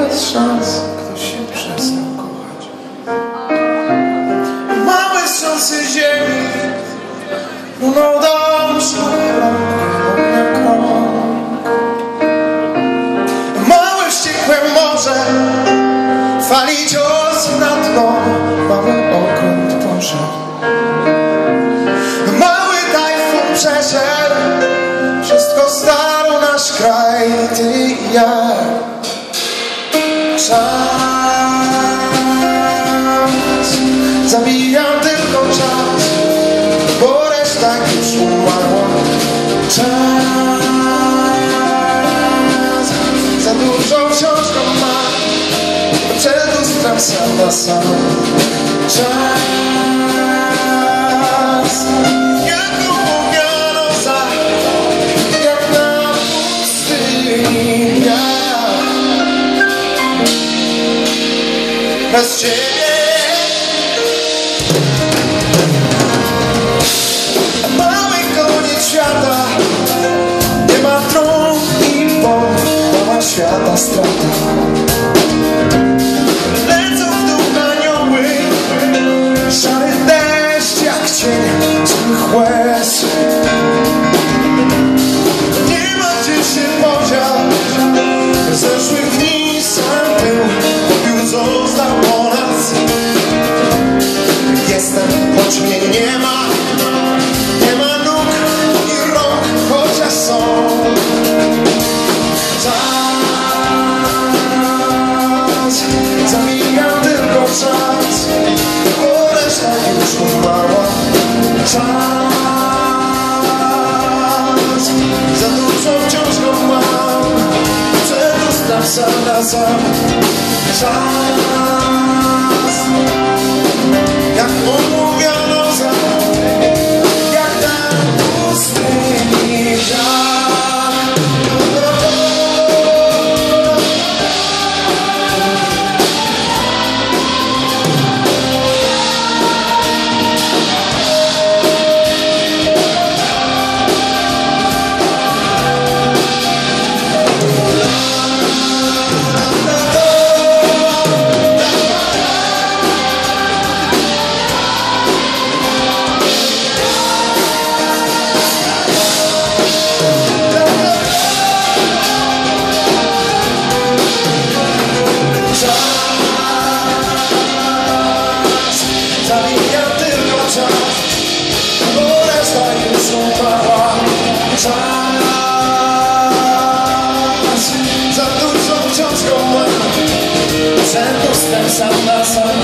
bez szans ktoś się przestał kochać. Małe wstrząsy ziemi runą dobrze na krąg. Małe wściekłe morze fali cios na dno, mały okręt poszedł. Mały tajfun przeszedł, wszystko starł nasz kraj, ty i ja. Czas, zabijam tylko czas, bo reszta już umarła. Czas, za dużo wciąż go mam, przed lustrem sam na sam. Czas, jak upomniano za, jak na pustyni ja. Bez ciebie mały koniec świata, nie ma tron i bomb, mała świata strata. Lecą w dół anioły, szary deszcz jak cień złych łez. Nie ma gdzie się podziać, zeszłych dni sam był, popiół został po nas. Jestem, choć mnie nie ma, nie ma nóg i rąk, chociaż są. Czas, zamijam tylko czas, bo reszta już umarła. Czas, za dużo wciąż go mam, przed lustrem sam na sam. Czas, jak umówiono za, jak na pustyni żar. Zabijam tylko czas, bo reszta już umarła. Czas, za dużo wciąż go mam, przed lustrem sam na sam.